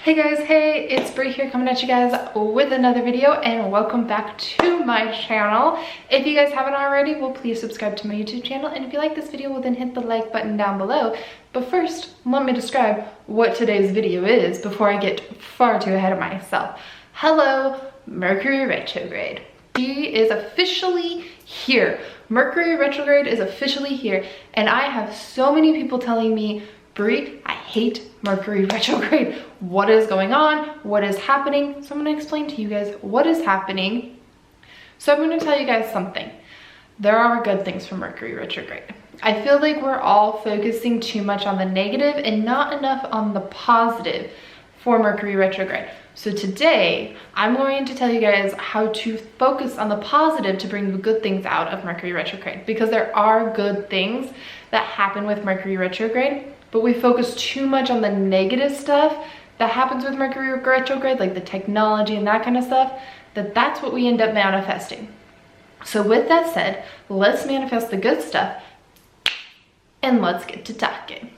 Hey guys, hey, it's Bri here coming at you guys with another video, and welcome back to my channel. If you guys haven't already, well, please subscribe to my YouTube channel, and if you like this video, well, then hit the like button down below. But first, let me describe what today's video is before I get far too ahead of myself. Hello, Mercury Retrograde. She is officially here. Mercury Retrograde is officially here, and I have so many people telling me, Bri, I hate Mercury Retrograde. What is going on? What is happening? So I'm going to explain to you guys what is happening. So I'm going to tell you guys something. There are good things from Mercury Retrograde. I feel like we're all focusing too much on the negative and not enough on the positive for Mercury Retrograde. So today, I'm going to tell you guys how to focus on the positive to bring the good things out of Mercury Retrograde, because there are good things that happen with Mercury Retrograde, but we focus too much on the negative stuff that happens with Mercury Retrograde, like the technology and that kind of stuff, that's what we end up manifesting. So with that said, let's manifest the good stuff and let's get to talking.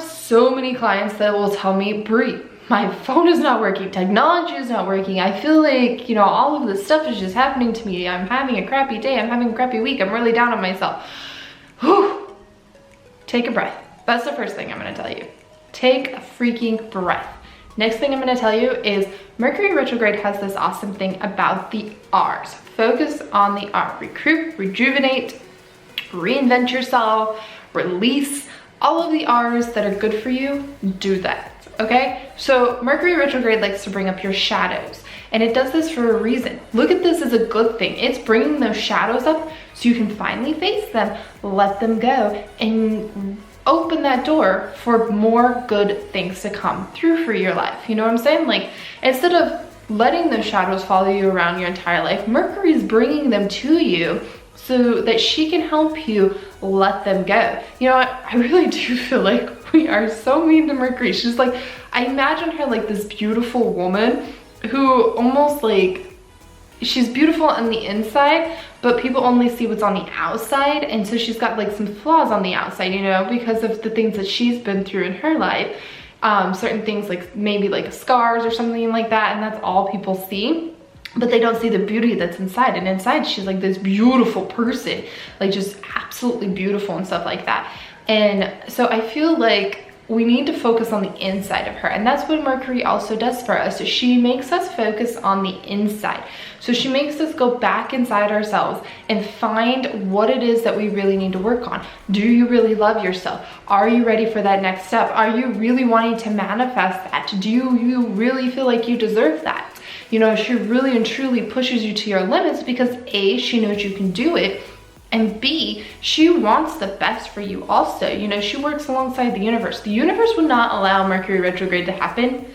So many clients that will tell me, Bri, my phone is not working, technology is not working, I feel like, you know, all of this stuff is just happening to me, I'm having a crappy day, I'm having a crappy week, I'm really down on myself. Whew. Take a breath. That's the first thing I'm going to tell you. Take a freaking breath. Next thing I'm going to tell you is Mercury Retrograde has this awesome thing about the R's. Focus on the R. Recruit, rejuvenate, reinvent yourself, release. All of the R's that are good for you, do that, okay? So Mercury Retrograde likes to bring up your shadows, and it does this for a reason. Look at this as a good thing. It's bringing those shadows up so you can finally face them, let them go, and open that door for more good things to come through for your life. You know what I'm saying? Like, instead of letting those shadows follow you around your entire life, Mercury's bringing them to you so that she can help you let them go. You know what? I really do feel like we are so mean to Mercury. She's like, I imagine her like this beautiful woman who almost like, she's beautiful on the inside, but people only see what's on the outside. And so she's got like some flaws on the outside, you know, because of the things that she's been through in her life. Certain things like maybe like scars or something like that. And that's all people see. But they don't see the beauty that's inside, and inside she's like this beautiful person, like just absolutely beautiful and stuff like that. And so I feel like we need to focus on the inside of her, and that's what Mercury also does for us. So she makes us focus on the inside. So she makes us go back inside ourselves and find what it is that we really need to work on. Do you really love yourself? Are you ready for that next step? Are you really wanting to manifest that? Do you really feel like you deserve that? You know, she really and truly pushes you to your limits because A, she knows you can do it, and B, she wants the best for you also. You know, she works alongside the universe. The universe would not allow Mercury Retrograde to happen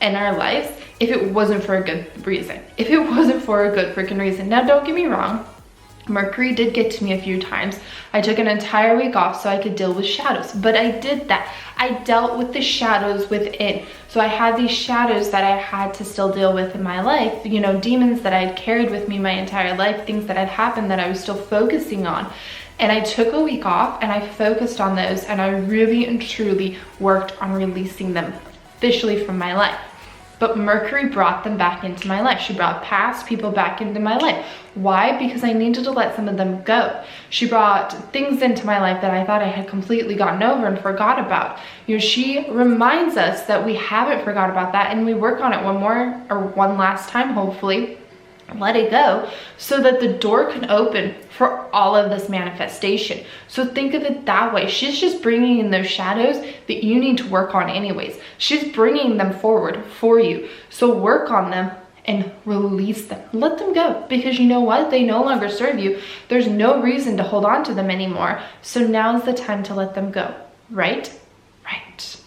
in our lives if it wasn't for a good reason. If it wasn't for a good freaking reason. Now, don't get me wrong. Mercury did get to me a few times. I took an entire week off so I could deal with shadows, but I did that. I dealt with the shadows within. So I had these shadows that I had to still deal with in my life, you know, demons that I had carried with me my entire life, things that had happened that I was still focusing on. And I took a week off and I focused on those, and I really and truly worked on releasing them officially from my life. But Mercury brought them back into my life. She brought past people back into my life. Why? Because I needed to let some of them go. She brought things into my life that I thought I had completely gotten over and forgot about. You know, she reminds us that we haven't forgot about that, and we work on it one last time, hopefully. Let it go so that the door can open for all of this manifestation. So think of it that way. She's just bringing in those shadows that you need to work on anyways. She's bringing them forward for you. So work on them and release them. Let them go, because you know what? They no longer serve you. There's no reason to hold on to them anymore. So now's the time to let them go, right? Right.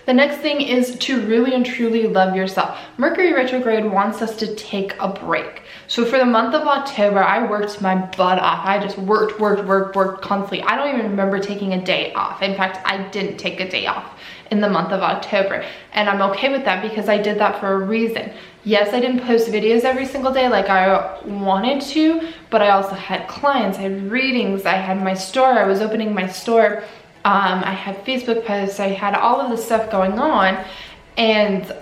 The next thing is to really and truly love yourself. Mercury retrograde wants us to take a break. So for the month of October, I worked my butt off. I just worked constantly. I don't even remember taking a day off. In fact, I didn't take a day off in the month of October. And I'm okay with that because I did that for a reason. Yes, I didn't post videos every single day like I wanted to, but I also had clients, I had readings, I had my store, I was opening my store, I had Facebook posts, I had all of this stuff going on. And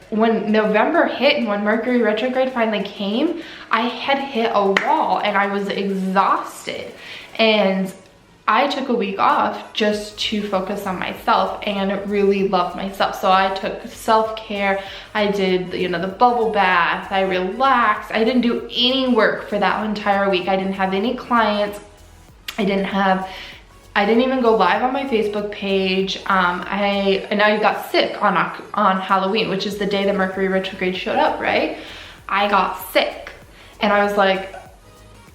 when November hit and when Mercury retrograde finally came, I had hit a wall and I was exhausted. And I took a week off just to focus on myself and really love myself. So I took self-care, I did, you know, the bubble bath, I relaxed. I didn't do any work for that entire week. I didn't have any clients. I didn't even go live on my Facebook page. And I got sick on Halloween, which is the day that Mercury retrograde showed up, right? I got sick and I was like,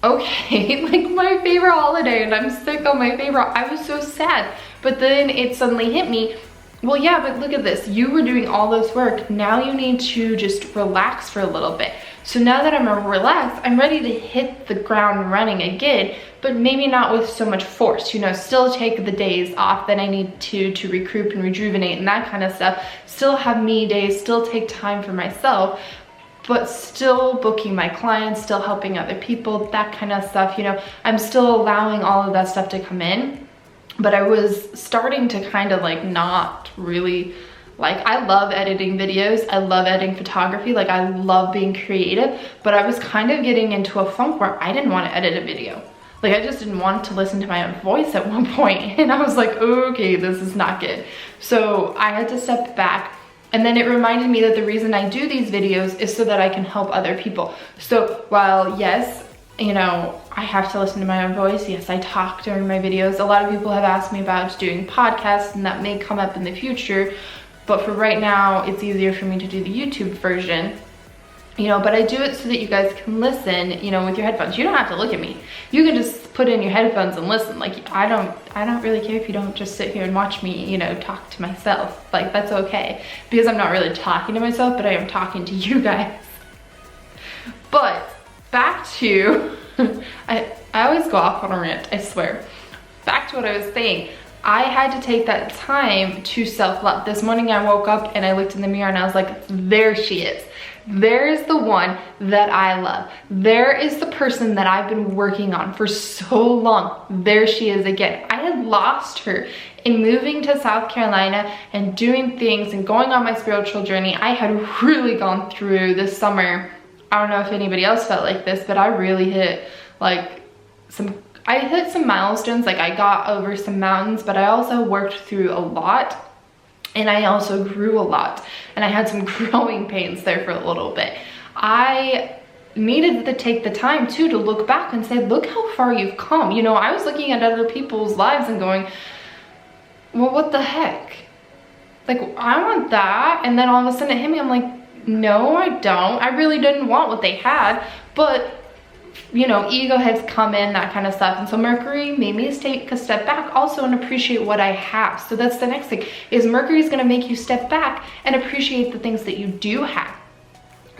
okay, like my favorite holiday and I'm sick on my favorite. I was so sad. But then it suddenly hit me, well, yeah, but look at this. You were doing all this work. Now you need to just relax for a little bit. So now that I'm relaxed, I'm ready to hit the ground running again, but maybe not with so much force, you know, still take the days off that I need to recoup and rejuvenate and that kind of stuff. Still have me days, still take time for myself, but still booking my clients, still helping other people, that kind of stuff, you know. I'm still allowing all of that stuff to come in, but I was starting to kind of like not really, like I love editing videos, I love editing photography, like I love being creative, but I was kind of getting into a funk where I didn't want to edit a video. Like I just didn't want to listen to my own voice at one point, and I was like, okay, this is not good. So I had to step back. And then it reminded me that the reason I do these videos is so that I can help other people. So while yes, you know, I have to listen to my own voice. Yes, I talk during my videos. A lot of people have asked me about doing podcasts and that may come up in the future. But for right now, it's easier for me to do the YouTube version. You know, but I do it so that you guys can listen, you know, with your headphones. You don't have to look at me. You can just put in your headphones and listen. Like I don't really care if you don't just sit here and watch me, you know, talk to myself. Like that's okay. Because I'm not really talking to myself, but I am talking to you guys. But back to, I always go off on a rant, I swear. Back to what I was saying. I had to take that time to self-love. This morning I woke up and I looked in the mirror and I was like, there she is. There is the one that I love. There is the person that I've been working on for so long. There she is again. I had lost her in moving to South Carolina and doing things and going on my spiritual journey. I had really gone through this summer. I don't know if anybody else felt like this, but I really hit like I hit some milestones. Like I got over some mountains, but I also worked through a lot. And I also grew a lot, and I had some growing pains there for a little bit. I needed to take the time too to look back and say, look how far you've come. You know, I was looking at other people's lives and going, well, what the heck? Like, I want that. And then all of a sudden it hit me. I'm like, no, I don't. I really didn't want what they had, but you know, ego has come in, that kind of stuff. And so Mercury made me take a step back also and appreciate what I have. So that's the next thing, is Mercury is going to make you step back and appreciate the things that you do have.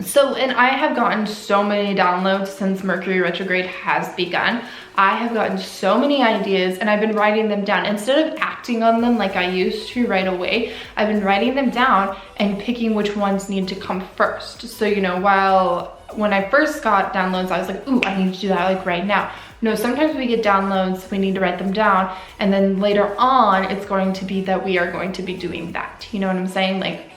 So, and I have gotten so many downloads since Mercury retrograde has begun. I have gotten so many ideas and I've been writing them down. Instead of acting on them like I used to right away, I've been writing them down and picking which ones need to come first. So, you know, when I first got downloads, I was like, ooh, I need to do that like right now. No, sometimes we get downloads, we need to write them down, and then later on, it's going to be that we are going to be doing that. You know what I'm saying? Like,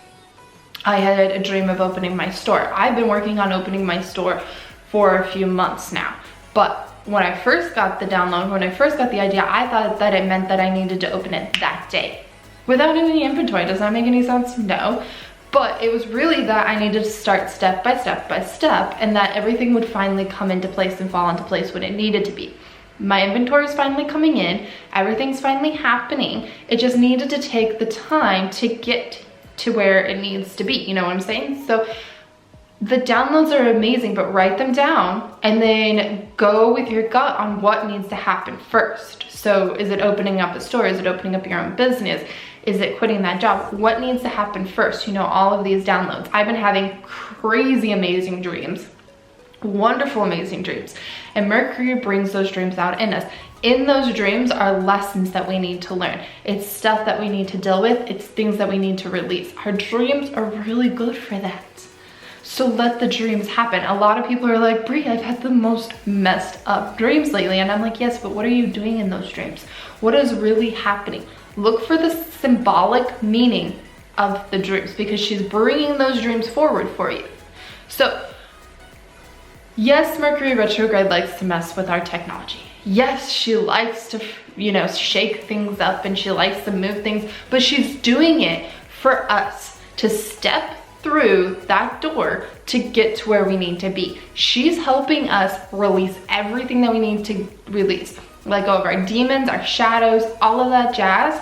I had a dream of opening my store. I've been working on opening my store for a few months now. But when I first got the download, when I first got the idea, I thought that it meant that I needed to open it that day. Without any inventory, does that make any sense? No. But it was really that I needed to start step by step by step, and that everything would finally come into place and fall into place when it needed to be. My inventory is finally coming in, everything's finally happening. It just needed to take the time to get to where it needs to be, you know what I'm saying? So the downloads are amazing, but write them down and then go with your gut on what needs to happen first. So is it opening up a store? Is it opening up your own business? Is it quitting that job? What needs to happen first? You know, all of these downloads. I've been having crazy, amazing dreams. Wonderful, amazing dreams. And Mercury brings those dreams out in us. In those dreams are lessons that we need to learn. It's stuff that we need to deal with. It's things that we need to release. Our dreams are really good for that. So let the dreams happen. A lot of people are like, Bri, I've had the most messed up dreams lately. And I'm like, yes, but what are you doing in those dreams? What is really happening? Look for the symbolic meaning of the dreams, because she's bringing those dreams forward for you. So yes, Mercury retrograde likes to mess with our technology. Yes, she likes to, you know, shake things up, and she likes to move things, but she's doing it for us to step through that door to get to where we need to be. She's helping us release everything that we need to release. Let go of our demons, our shadows, all of that jazz,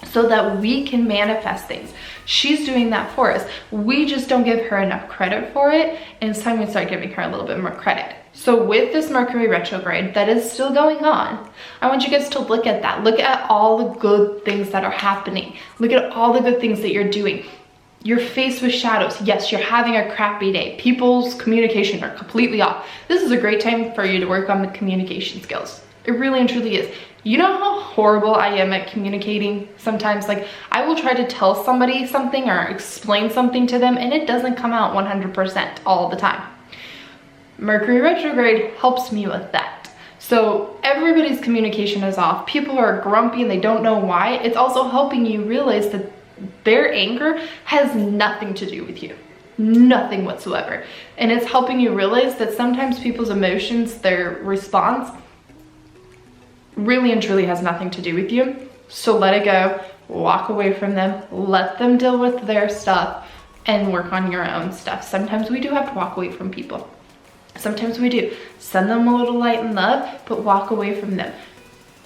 so that we can manifest things. She's doing that for us. We just don't give her enough credit for it, and it's time we start giving her a little bit more credit. So with this Mercury retrograde that is still going on, I want you guys to look at that. Look at all the good things that are happening. Look at all the good things that you're doing. You're faced with shadows. Yes, you're having a crappy day. People's communication are completely off. This is a great time for you to work on the communication skills. It really and truly is. You know how horrible I am at communicating sometimes? Like, I will try to tell somebody something or explain something to them, and it doesn't come out 100% all the time. Mercury retrograde helps me with that. So everybody's communication is off. People are grumpy and they don't know why. It's also helping you realize that their anger has nothing to do with you. Nothing whatsoever. And it's helping you realize that sometimes people's emotions, their response, really and truly has nothing to do with you. So let it go, walk away from them, let them deal with their stuff, and work on your own stuff. Sometimes we do have to walk away from people. Sometimes we do. Send them a little light and love, but walk away from them.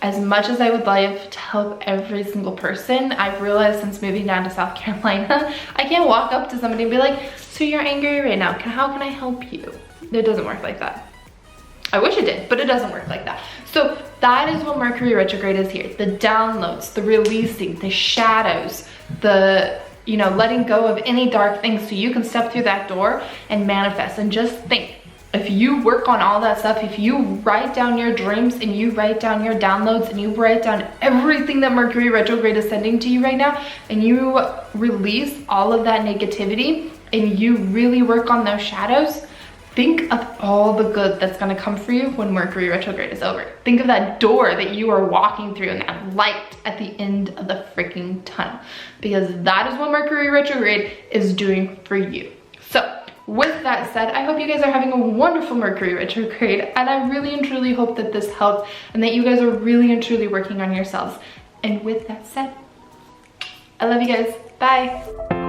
As much as I would like to help every single person, I've realized since moving down to South Carolina, I can't walk up to somebody and be like, so you're angry right now, how can I help you? It doesn't work like that. I wish it did, but it doesn't work like that. So that is what Mercury retrograde is here. The downloads, the releasing, the shadows, the, you know, letting go of any dark things so you can step through that door and manifest. And just think, if you work on all that stuff, if you write down your dreams and you write down your downloads and you write down everything that Mercury retrograde is sending to you right now, and you release all of that negativity and you really work on those shadows, think of all the good that's gonna come for you when Mercury retrograde is over. Think of that door that you are walking through and that light at the end of the freaking tunnel, because that is what Mercury retrograde is doing for you. So with that said, I hope you guys are having a wonderful Mercury retrograde, and I really and truly hope that this helped and that you guys are really and truly working on yourselves. And with that said, I love you guys. Bye.